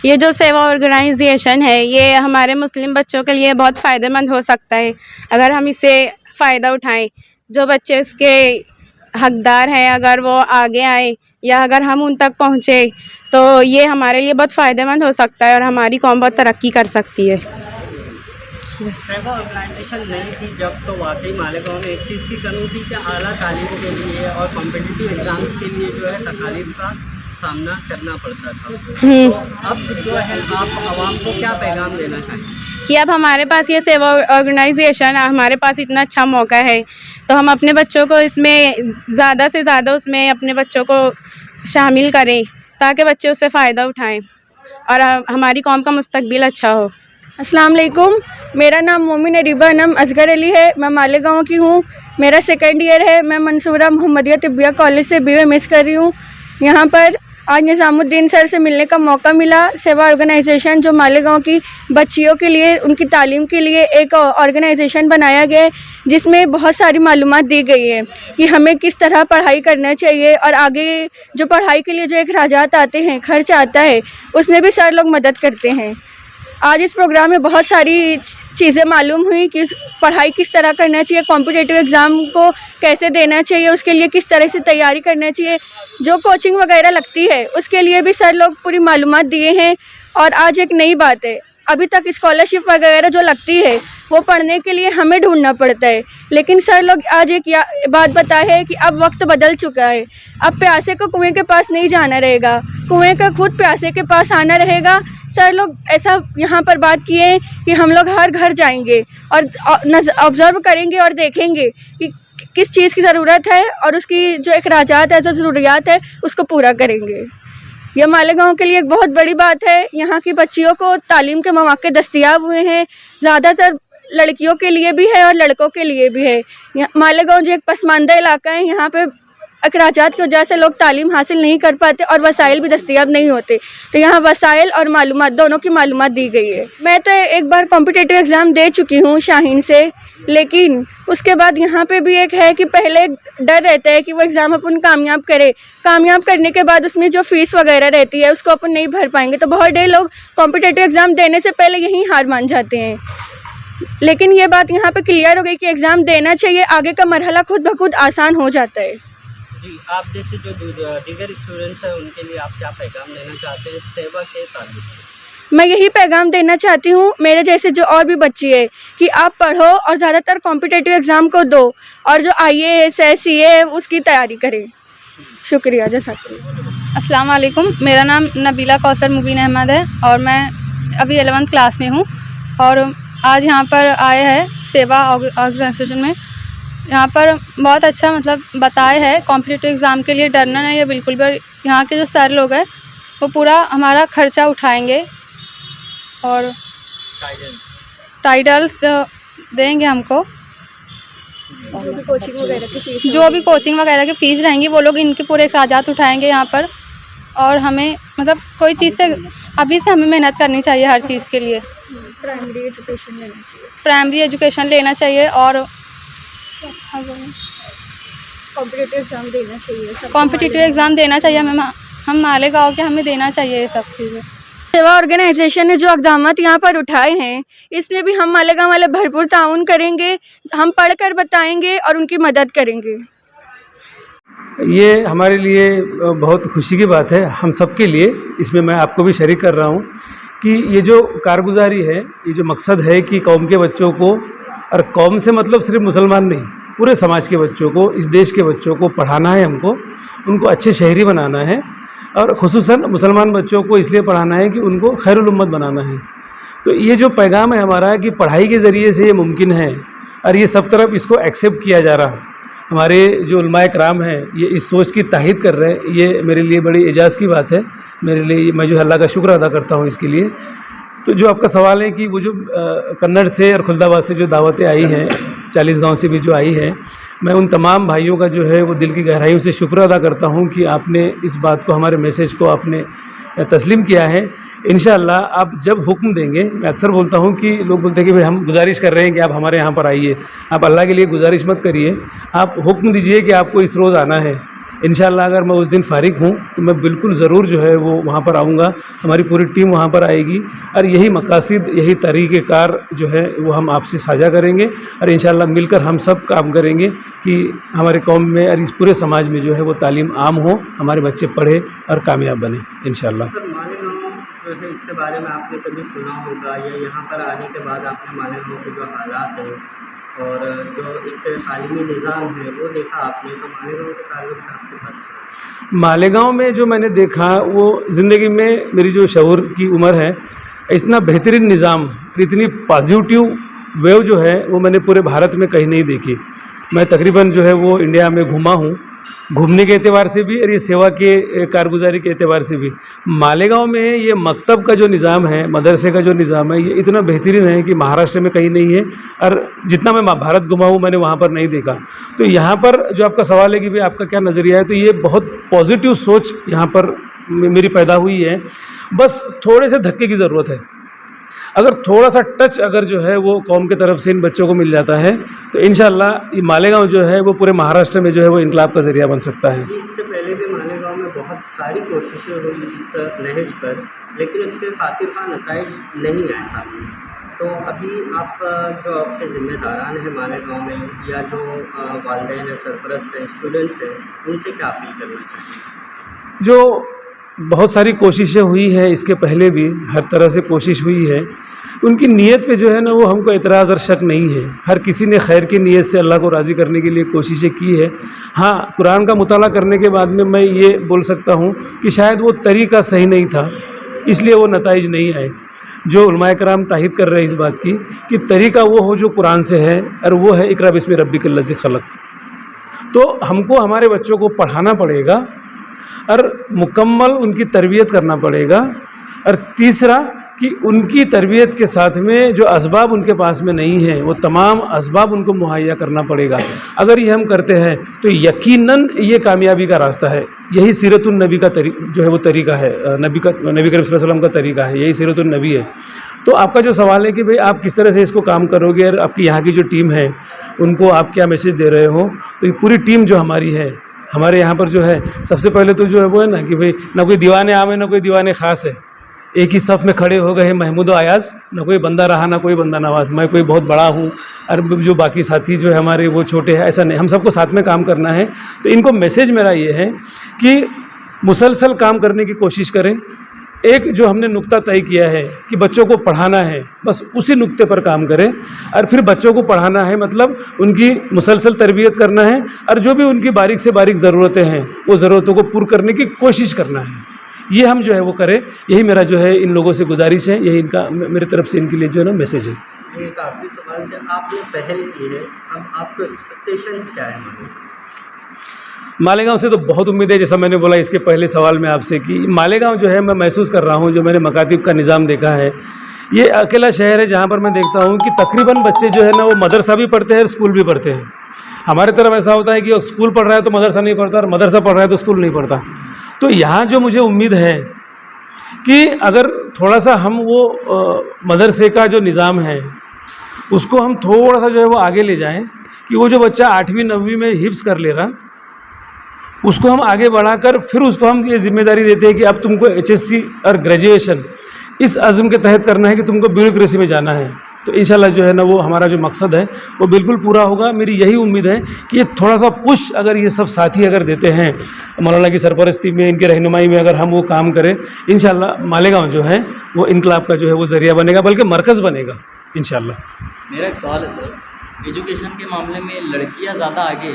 ये जो सेवा ऑर्गेनाइजेशन है ये हमारे मुस्लिम बच्चों के लिए बहुत फ़ायदेमंद हो सकता है अगर हम इसे फ़ायदा उठाएं। जो बच्चे इसके हकदार हैं अगर वो आगे आए या अगर हम उन तक पहुँचे तो ये हमारे लिए बहुत फ़ायदेमंद हो सकता है और हमारी कौम बहुत तरक्की कर सकती है। सेवा ऑर्गेनाइजेशन नहीं थी जब तो वाकई मालेगांव में एक चीज़ की कमी थी कि आला तालीम के लिए और कॉम्पिटिटिव एग्ज़ाम्स के लिए जो है तकालीफ का सामना करना पड़ता था। तो अब जो है आप आवाम को क्या पैगाम देना चाहेंगे कि अब हमारे पास ये सेवा ऑर्गेनाइजेशन हमारे पास इतना अच्छा मौका है तो हम अपने बच्चों को इसमें ज़्यादा से ज़्यादा उसमें अपने बच्चों को शामिल करें ताकि बच्चे उससे फ़ायदा उठाएं और हमारी कौम का मुस्तकबिल अच्छा हो। अस्सलाम वालेकुम, मेरा नाम मोमिन अरीबा नम असगर अली है। मैं मालेगांव की हूँ। मेरा सेकंड ईयर है। मैं मंसूरा मोहम्मदिया तिब्बिया कॉलेज से BA मिस कर रही हूँ। यहाँ पर आज निज़ामुद्दीन सर से मिलने का मौका मिला। सेवा ऑर्गेनाइजेशन जो मालेगांव की बच्चियों के लिए उनकी तालीम के लिए एक ऑर्गेनाइजेशन बनाया गया है जिसमें बहुत सारी मालूमात दी गई है कि हमें किस तरह पढ़ाई करना चाहिए और आगे जो पढ़ाई के लिए जो अखराजात आते हैं, खर्च आता है, उसमें भी सर लोग मदद करते हैं। आज इस प्रोग्राम में बहुत सारी चीज़ें मालूम हुई कि पढ़ाई किस तरह करना चाहिए, कॉम्पिटिटिव एग्ज़ाम को कैसे देना चाहिए, उसके लिए किस तरह से तैयारी करना चाहिए, जो कोचिंग वगैरह लगती है उसके लिए भी सर लोग पूरी मालूमात दिए हैं। और आज एक नई बात है, अभी तक स्कॉलरशिप वगैरह जो लगती है वो पढ़ने के लिए हमें ढूंढना पड़ता है, लेकिन सर लोग आज एक बात बताए है कि अब वक्त बदल चुका है। अब प्यासे को कुएं के पास नहीं जाना रहेगा, कुएं का खुद प्यासे के पास आना रहेगा। सर लोग ऐसा यहाँ पर बात किए कि हम लोग हर घर जाएंगे और ऑब्ज़र्व करेंगे और देखेंगे कि किस चीज़ की ज़रूरत है और उसकी जो अखराजात है, जो ज़रूरियात है, उसको पूरा करेंगे। यह मालेगांव के लिए एक बहुत बड़ी बात है। यहाँ की बच्चियों को तालीम के मौके दस्तयाब हुए हैं, ज़्यादातर लड़कियों के लिए भी है और लड़कों के लिए भी है। मालेगांव जो एक पसमानदा इलाका है, यहाँ पे अखराजात की वजह से लोग तालीम हासिल नहीं कर पाते और वसाइल भी दस्तयाब नहीं होते, तो यहाँ वसाइल और मालूमात दोनों की मालूमात दी गई है। मैं तो एक बार कॉम्पिटिटिव एग्ज़ाम दे चुकी हूँ शाहीन से, लेकिन उसके बाद यहाँ पे भी एक है कि पहले डर रहता है कि वो एग्ज़ाम अपन कामयाब करे, कामयाब करने के बाद उसमें जो फ़ीस वगैरह रहती है उसको अपन नहीं भर पाएंगे, तो बहुत ढेर लोग कॉम्पिटिटिव एग्ज़ाम देने से पहले यहीं हार मान जाते हैं। लेकिन ये बात यहाँ पे क्लियर हो गई कि एग्ज़ाम देना चाहिए, आगे का मरहला खुद ब खुद आसान हो जाता है। जी, आप जैसे जो दीगर स्टूडेंट्स हैं उनके लिए आप क्या पैगाम देना चाहते हैं सेवा के ताल्लुक से? मैं यही पैगाम देना चाहती हूँ मेरे जैसे जो और भी बच्ची है कि आप पढ़ो और ज़्यादातर कॉम्पिटिटिव एग्ज़ाम को दो और जो IAS है, CA है, उसकी तैयारी करें। शुक्रिया, जज़ाकल्लाह। अस्सलाम वालेकुम, मेरा नाम नबीला कौसर मुबीन अहमद है और मैं अभी 11th क्लास में हूँ और आज यहाँ पर आए हैं सेवा ऑर्गेनाइजेशन में। यहाँ पर बहुत अच्छा मतलब बताए है कॉम्पिटिटिव एग्ज़ाम के लिए डरना नहीं है बिल्कुल भी। यहाँ के जो सर लोग हैं वो पूरा हमारा खर्चा उठाएंगे और टाइटल्स देंगे हमको। जो भी कोचिंग वगैरह की फ़ीस रहेंगी वो लोग इनके पूरे अखराजात उठाएंगे यहाँ पर। और हमें मतलब कोई चीज़ से अभी से हमें मेहनत करनी चाहिए हर चीज़ के लिए। प्राइमरी एजुकेशन लेना चाहिए और कॉम्पिटिटिव एग्ज़ाम देना चाहिए। कॉम्पिटिटिव एग्ज़ाम देना चाहिए हम मालेगांव के, हमें देना चाहिए ये सब चीज़ें। सेवा ऑर्गेनाइजेशन ने जो इक़दामात यहाँ पर उठाए हैं इसमें भी हम मालेगांव वाले भरपूर ताउन करेंगे, हम पढ़कर बताएंगे और उनकी मदद करेंगे। ये हमारे लिए बहुत खुशी की बात है, हम सब के लिए। इसमें मैं आपको भी शरीक कर रहा हूँ कि ये जो कारगुजारी है, ये जो मकसद है कि कौम के बच्चों को, और कौम से मतलब सिर्फ मुसलमान नहीं, पूरे समाज के बच्चों को, इस देश के बच्चों को पढ़ाना है हमको, उनको अच्छे शहरी बनाना है और ख़ुसूसन मुसलमान बच्चों को इसलिए पढ़ाना है कि उनको खैरुल उम्मत बनाना है। तो ये जो पैगाम है हमारा कि पढ़ाई के ज़रिए से ये मुमकिन है और ये सब तरफ इसको एक्सेप्ट किया जा रहा। हमारे जो उलमाए कराम हैं ये इस सोच की ताहीद कर रहे हैं, ये मेरे लिए बड़ी एजाज़ की बात है। मेरे लिए मैं जो अल्लाह का शुक्र अदा करता हूँ इसके लिए। तो जो आपका सवाल है कि वो जो कन्नड़ से और खुलदाबाद से जो दावतें आई हैं, 40 गांव से भी जो आई है, मैं उन तमाम भाइयों का जो है वो दिल की गहराइयों से शुक्र अदा करता हूं कि आपने इस बात को, हमारे मैसेज को आपने तस्लीम किया है। इंशाअल्लाह आप जब हुक्म देंगे, मैं अक्सर बोलता हूं कि लोग बोलते हैं कि भाई हम गुजारिश कर रहे हैं कि आप हमारे यहाँ पर आइए। आप अल्लाह के लिए गुजारिश मत करिए, आप हुक्म दीजिए कि आपको इस रोज़ आना है। इंशाल्लाह अगर मैं उस दिन फारिग हूँ तो मैं बिल्कुल ज़रूर जो है वो वहाँ पर आऊँगा, हमारी पूरी टीम वहाँ पर आएगी और यही मकासद, यही तरीक़ेकार जो है वो हम आपसे साझा करेंगे और इंशाल्लाह मिलकर हम सब काम करेंगे कि हमारे कौम में और इस पूरे समाज में जो है वो तालीम आम हो, हमारे बच्चे पढ़े और कामयाब बने इंशाल्लाह। सर मालेगांव जो है इसके बारे में आपने कभी सुना होगा या यहाँ पर आने के बाद आपने मालेगांव के जो हालात हैं और जो एक तालीमी निज़ाम है वो देखा आपने, तो मालेगांव के ताल्लुक से आपके पास? मालेगांव में जो मैंने देखा वो ज़िंदगी में मेरी जो शऊर की उम्र है, इतना बेहतरीन निज़ाम, इतनी पॉजिटिव वेव जो है वो मैंने पूरे भारत में कहीं नहीं देखी। मैं तकरीबन जो है वो इंडिया में घूमा हूँ, घूमने के एतबार से भी और ये सेवा के कारगुजारी के एतबार से भी। मालेगांव में ये मकतब का जो निज़ाम है, मदरसे का जो निज़ाम है, ये इतना बेहतरीन है कि महाराष्ट्र में कहीं नहीं है और जितना मैं भारत घुमा हूँ मैंने वहाँ पर नहीं देखा। तो यहाँ पर जो आपका सवाल है कि भाई आपका क्या नज़रिया है, तो ये बहुत पॉजिटिव सोच यहाँ पर मेरी पैदा हुई है। बस थोड़े से धक्के की ज़रूरत है, अगर थोड़ा सा टच अगर जो है वो कौम की तरफ से इन बच्चों को मिल जाता है तो इंशाल्लाह ये मालेगांव जो है वो पूरे महाराष्ट्र में जो है वो इनकलाब का ज़रिया बन सकता है। जी, इससे पहले भी मालेगांव में बहुत सारी कोशिशें हुई इस नहज पर, लेकिन उसके खातिर का नताइज नहीं आए सामने। तो अभी आप जो आपके ज़िम्मेदारान हैं मालेगांव में या जो वालिदैन हैं, सरपरस्त हैं, स्टूडेंट्स हैं, उनसे क्या अपील करना चाहिए? जो बहुत सारी कोशिशें हुई है इसके पहले भी, हर तरह से कोशिश हुई है, उनकी नीयत पे जो है ना वो हमको एतराज़ और शक नहीं है। हर किसी ने खैर की नीयत से अल्लाह को राज़ी करने के लिए कोशिशें की है। हाँ, कुरान का मुताला करने के बाद में मैं ये बोल सकता हूँ कि शायद वो तरीक़ा सही नहीं था, इसलिए वो नताइज नहीं आए। जो उलमाए कराम ताहीद कर रहे हैं इस बात की कि तरीक़ा वो हो जो कुरान से है और वो है इक़रा बिस्मि रब्बिकल्लज़ी खलक़। तो हमको हमारे बच्चों को पढ़ाना पड़ेगा और मुकम्मल उनकी तरबियत करना पड़ेगा। और तीसरा कि उनकी तरबियत के साथ में जो असबाब उनके पास में नहीं है वो तमाम असबाब उनको मुहैया करना पड़ेगा। अगर ये हम करते हैं तो यकीनन ये कामयाबी का रास्ता है। यही सीरतुन नबी का जो है वो तरीका है, नबी करीम सल्लल्लाहु अलैहि वसल्लम का तरीका है, यही सीरतुन नबी है। तो आपका जो सवाल है कि भाई आप किस तरह से इसको काम करोगे और आपकी यहाँ की जो टीम है उनको आप क्या मैसेज दे रहे हो, तो ये पूरी टीम जो हमारी है, हमारे यहाँ पर जो है सबसे पहले तो जो है वो है ना कि भाई ना कोई दीवाने आम है ना कोई दीवाने ख़ास है। एक ही सफ़ में खड़े हो गए महमूद अयाज, ना कोई बंदा रहा ना कोई बंदा नवाज। मैं कोई बहुत बड़ा हूँ और जो बाकी साथी जो है हमारे वो छोटे हैं, ऐसा नहीं, हम सबको साथ में काम करना है। तो इनको मैसेज मेरा ये है कि मुसलसल काम करने की कोशिश करें। एक जो हमने नुक्ता तय किया है कि बच्चों को पढ़ाना है, बस उसी नुक्ते पर काम करें। और फिर बच्चों को पढ़ाना है मतलब उनकी मुसलसल तरबियत करना है और जो भी उनकी बारीक से बारीक ज़रूरतें हैं वो ज़रूरतों को पूर्ण करने की कोशिश करना है। ये हम जो है वो करें, यही मेरा जो है इन लोगों से गुजारिश है, यही इनका मेरी तरफ से इनके लिए जो है ना मैसेज है। जी, एक आखिरी सवाल कि आपने पहल की है, अब आपको एक्सपेक्टेशंस क्या है मालेगांव से? तो बहुत उम्मीद है, जैसा मैंने बोला इसके पहले सवाल में आपसे कि मालेगांव जो है मैं महसूस कर रहा हूँ, जो मैंने मकातिब का निज़ाम देखा है, ये अकेला शहर है जहाँ पर मैं देखता हूँ कि तकरीबन बच्चे जो है ना वो मदरसा भी पढ़ते हैं और स्कूल भी पढ़ते हैं। हमारे तरफ ऐसा होता है कि स्कूल पढ़ रहा है तो मदरसा नहीं पढ़ता और मदरसा पढ़ रहा है तो स्कूल नहीं पढ़ता। तो यहाँ जो मुझे उम्मीद है कि अगर थोड़ा सा हम वो मदरसे का जो निज़ाम है उसको हम थोड़ा सा जो है वो आगे ले जाएं, कि वो जो बच्चा 8वीं 9वीं में हिफ्ज़ कर ले रहा उसको हम आगे बढ़ाकर फिर उसको हम ये जिम्मेदारी देते हैं कि अब तुमको HSC और ग्रेजुएशन इस अज़्म के तहत करना है कि तुमको ब्यूरोक्रेसी में जाना है। तो इंशाल्लाह जो है ना वो हमारा जो मकसद है वो बिल्कुल पूरा होगा। मेरी यही उम्मीद है कि ये थोड़ा सा पुश अगर ये सब साथी अगर देते हैं, मौलाना की सरपरस्ती में, इनकी रहनुमाई में अगर हम वो काम करें, इंशाल्लाह मालेगांव जो है वो इनकलाब का जो है वो ज़रिया बनेगा, बल्कि मरकज़ बनेगा इंशाल्लाह। मेरा एक सवाल है सर, एजुकेशन के मामले में लड़कियां ज़्यादा आगे,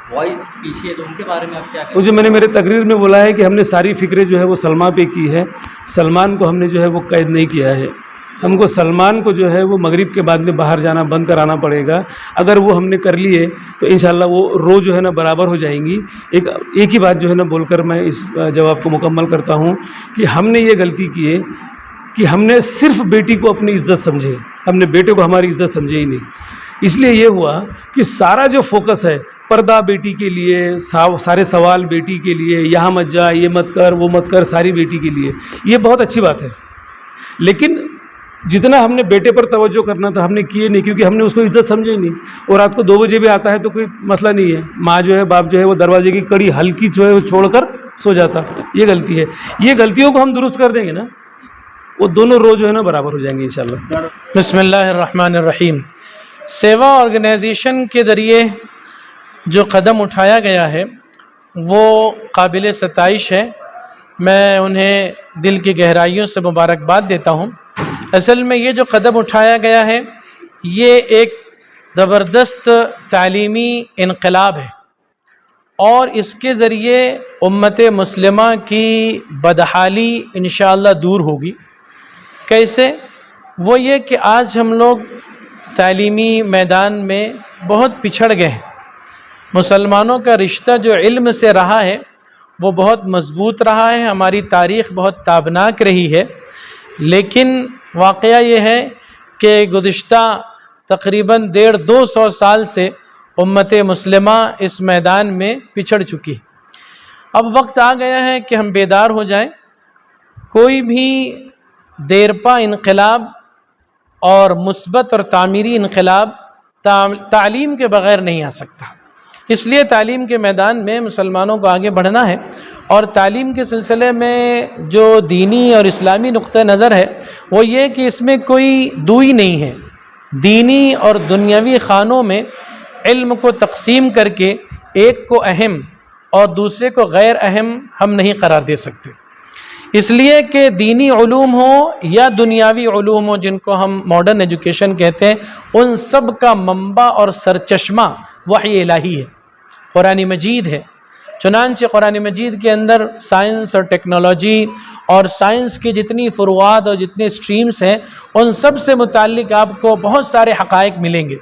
बॉयज़ पीछे, तो उनके बारे में आप क्या कहें? जो मैंने मेरे तकरीर में बोला है कि हमने सारी फ़िक्रें जो है वो सलमा पे की है, सलमान को हमने जो है वो कैद नहीं किया है। हमको सलमान को जो है वो मगरिब के बाद में बाहर जाना बंद कराना पड़ेगा। अगर वो हमने कर लिए तो इंशाल्लाह वो रो जो है ना बराबर हो जाएंगी। एक ही बात जो है ना बोलकर मैं इस जवाब को मुकम्मल करता हूँ कि हमने ये गलती की है कि हमने सिर्फ बेटी को अपनी इज़्ज़त समझे, हमने बेटे को हमारी इज़्ज़त समझे ही नहीं। इसलिए ये हुआ कि सारा जो फोकस है पर्दा बेटी के लिए, सारे सवाल बेटी के लिए, यहाँ मत जा, ये मत कर, वो मत कर, सारी बेटी के लिए, ये बहुत अच्छी बात है। लेकिन जितना हमने बेटे पर तवज्जो करना था हमने किए नहीं, क्योंकि हमने उसको इज्जत समझे ही नहीं। और रात को 2 बजे भी आता है तो कोई मसला नहीं है, माँ जो है बाप जो है वो दरवाजे की कड़ी हल्की जो है वो छोड़कर सो जाता। ये गलती है, ये गलतियों को हम दुरुस्त कर देंगे ना, वो दोनों रोज जो है ना बराबर हो जाएंगे इंशाल्लाह। बिस्मिल्लाहिर्रहमानिर्रहीम। सेवा ऑर्गेनाइजेशन के ज़रिए जो कदम उठाया गया है वो काबिल सताइश है। मैं उन्हें दिल की गहराइयों से मुबारकबाद देता हूँ। असल में ये जो कदम उठाया गया है ये एक ज़बरदस्त तालीमी इनकलाब है और इसके ज़रिए उम्मत मुस्लिमा की बदहाली इंशाअल्लाह दूर होगी। कैसे? वो ये कि आज हम लोग तालीमी मैदान में बहुत पिछड़ गए हैं। मुसलमानों का रिश्ता जो इल्म से रहा है वो बहुत मज़बूत रहा है, हमारी तारीख़ बहुत ताबनाक रही है, लेकिन वाक़या ये है कि गुज़िश्ता तकरीबन 150-200 साल से उम्मत मुस्लिमा इस मैदान में पिछड़ चुकी। अब वक्त आ गया है कि हम बेदार हो जाएं। कोई भी देरपा इनकलाब और मुस्बत और तामीरी इनकलाब तालीम के बग़ैर नहीं आ सकता। इसलिए तालीम के मैदान में मुसलमानों को आगे बढ़ना है और तालीम के सिलसिले में जो दीनी और इस्लामी नुक्ता नज़र है वो ये कि इसमें कोई दूई नहीं है। दीनी और दुनियावी ख़ानों में इल्म को तक़सीम करके एक को अहम और दूसरे को गैर अहम हम नहीं करार दे सकते। इसलिए कि दीनी उलूम हो या दुनियावी उलूम हो, जिनको हम मॉडर्न एजुकेशन कहते हैं, उन सब का मंबा और सरचश्मा वही इलाही है, कुरान मजीद है। चुनांचे कुरान मजीद के अंदर साइंस और टेक्नोलॉजी और साइंस की जितनी फ़ुरुआत और जितने स्ट्रीम्स हैं उन सब से मुताल्लिक़ आपको बहुत सारे हक़ाइक़ मिलेंगे।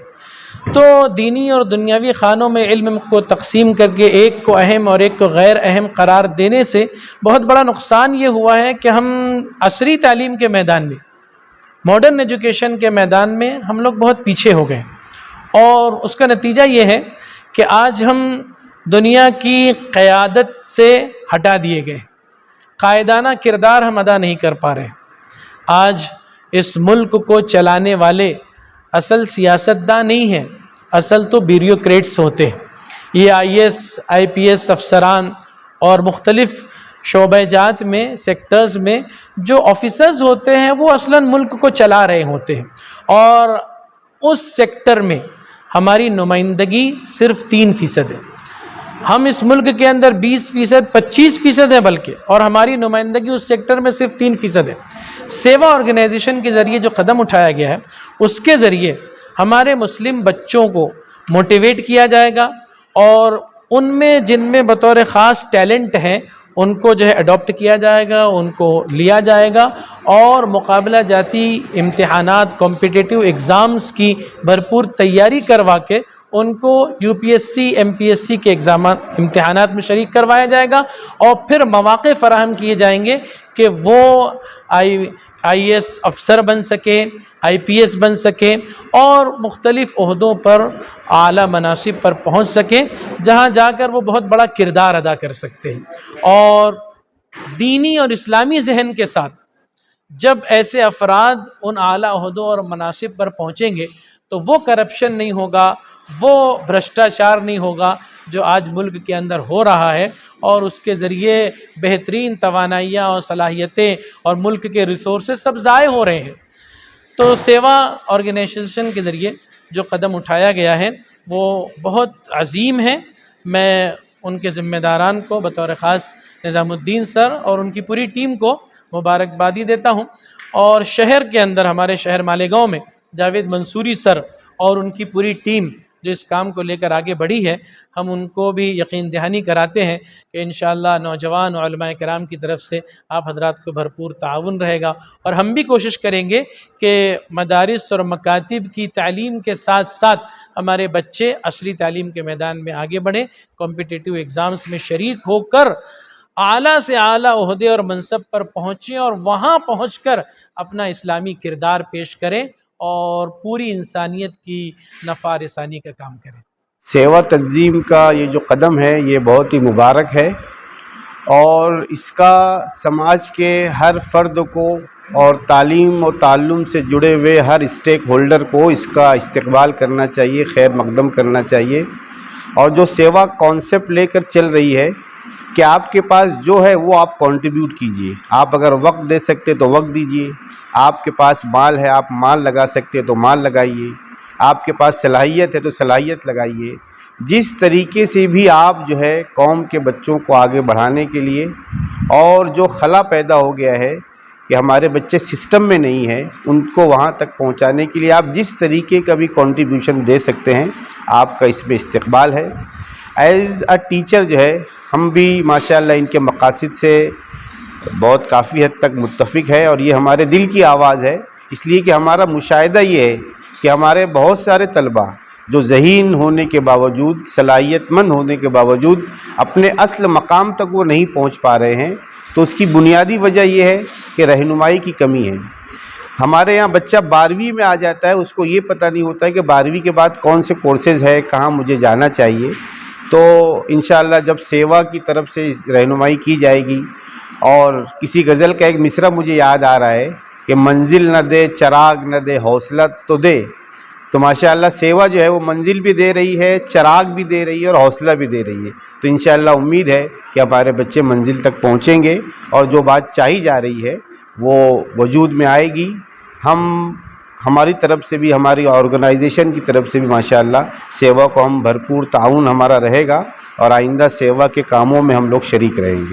तो दीनी और दुनियावी ख़ानों में इल्म को तक़सीम करके एक को अहम और एक को गैर अहम करार देने से बहुत बड़ा नुकसान ये हुआ है कि हम असरी तालीम के मैदान में, मॉडर्न एजुकेशन के मैदान में हम लोग बहुत पीछे हो गए और उसका नतीजा ये है कि आज हम दुनिया की क़यादत से हटा दिए गए, कायदाना किरदार हम अदा नहीं कर पा रहे। आज इस मुल्क को चलाने वाले असल सियासतदान नहीं है, असल तो ब्यूरोक्रेट्स होते हैं। ये IAS IPS अफसरान और मुख्तलिफ़ शोबेजात में, सेक्टर्स में जो ऑफिसर्स होते हैं वो असलन मुल्क को चला रहे होते हैं और उस सेक्टर में हमारी नुमाइंदगी सिर्फ 3% है। हम इस मुल्क के अंदर 20%, 25% है बल्कि, और हमारी नुमाइंदगी उस सेक्टर में सिर्फ 3% है। सेवा ऑर्गेनाइजेशन के ज़रिए जो कदम उठाया गया है उसके ज़रिए हमारे मुस्लिम बच्चों को मोटिवेट किया जाएगा और उनमें जिनमें बतौर ख़ास टैलेंट हैं उनको जो है अडॉप्ट किया जाएगा, उनको लिया जाएगा और मुकाबला जाती इम्तिहानात, कॉम्पिटिटिव एग्ज़ाम्स की भरपूर तैयारी करवा के उनको UPSC MPSC के इम्तिहानात में शरीक करवाया जाएगा और फिर मौक़े फ़राहम किए जाएंगे कि वो IAS अफसर बन सके, IPS बन सके और मुख्तलिफ़ ओहदों पर आला मनासिब पर पहुँच सके, जहाँ जाकर वो बहुत बड़ा किरदार अदा कर सकते हैं। और दीनी और इस्लामी जहन के साथ जब ऐसे अफराद उन आला ओहदों और मनासिब पर पहुँचेंगे तो वो करप्शन नहीं होगा, वो भ्रष्टाचार नहीं होगा जो आज मुल्क के अंदर हो रहा है और उसके ज़रिए बेहतरीन तवानाइयाँ और सलाहियतें और मुल्क के रिसोर्सेज सब ज़ाय हो रहे हैं। तो सेवा ऑर्गेनाइजेशन के ज़रिए जो कदम उठाया गया है वो बहुत अजीम है। मैं उनके ज़िम्मेदारान को बतौर ख़ास निज़ामुद्दीन सर और उनकी पूरी टीम को मुबारकबादी देता हूँ और शहर के अंदर, हमारे शहर मालेगांव में जावेद मंसूरी सर और उनकी पूरी टीम जो इस काम को लेकर आगे बढ़ी है, हम उनको भी यकीन दहानी कराते हैं कि इंशाअल्लाह नौजवान उलमाए किराम की तरफ से आप हजरात को भरपूर ताउन रहेगा और हम भी कोशिश करेंगे कि मदारिस और मकातिब की तालीम के साथ साथ हमारे बच्चे असली तालीम के मैदान में आगे बढ़ें, कॉम्पिटिटिव एग्ज़ाम्स में शरीक होकर आला से आला ओहदे और मनसब पर पहुँचें और वहाँ पहुँचकर अपना इस्लामी किरदार पेश करें और पूरी इंसानियत की नफ़ा रसानी का काम करें। सेवा तंजीम का ये जो कदम है ये बहुत ही मुबारक है और इसका समाज के हर फ़र्द को और तालीम और ताल्लुम से जुड़े हुए हर स्टेक होल्डर को इसका इस्तेक़बाल करना चाहिए, खैर मक़दम करना चाहिए। और जो सेवा कॉन्सेप्ट लेकर चल रही है कि आपके पास जो है वो आप कंट्रीब्यूट कीजिए। आप अगर वक्त दे सकते तो वक्त दीजिए, आपके पास माल है आप माल लगा सकते तो माल लगाइए, आपके पास सलाहियत है तो सलाहियत लगाइए। जिस तरीके से भी आप जो है कौम के बच्चों को आगे बढ़ाने के लिए, और जो खला पैदा हो गया है कि हमारे बच्चे सिस्टम में नहीं हैं, उनको वहाँ तक पहुँचाने के लिए आप जिस तरीके का भी कंट्रीब्यूशन दे सकते हैं आपका इसमें इस्तक़बाल है। एज़ अ टीचर जो है हम भी माशाअल्लाह इनके मक़ासिद से बहुत काफ़ी हद तक मुत्तफ़िक़ है, और ये हमारे दिल की आवाज़ है। इसलिए कि हमारा मुशाहिदा ये है कि हमारे बहुत सारे तलबा जो ज़हीन होने के बावजूद, सलाहियतमंद होने के बावजूद अपने असल मकाम तक वो नहीं पहुंच पा रहे हैं। तो उसकी बुनियादी वजह ये है कि रहनुमाई की कमी है। हमारे यहाँ बच्चा 12वीं में आ जाता है, उसको ये पता नहीं होता है कि 12वीं के बाद कौन से कोर्सेज़ है, कहाँ मुझे जाना चाहिए। तो इंशाअल्लाह जब सेवा की तरफ से रहनुमाई की जाएगी, और किसी गज़ल का एक मिसरा मुझे याद आ रहा है कि मंजिल न दे चराग न दे हौसला तो दे। तो माशाअल्लाह सेवा जो है वो मंजिल भी दे रही है, चराग भी दे रही है और हौसला भी दे रही है। तो इंशाअल्लाह उम्मीद है कि हमारे बच्चे मंजिल तक पहुँचेंगे और जो बात चाही जा रही है वो वजूद में आएगी। हमारी तरफ से भी, हमारी ऑर्गेनाइजेशन की तरफ से भी माशाअल्लाह सेवा को हम भरपूर ताउन हमारा रहेगा, और आइंदा सेवा के कामों में हम लोग शरीक रहेंगे।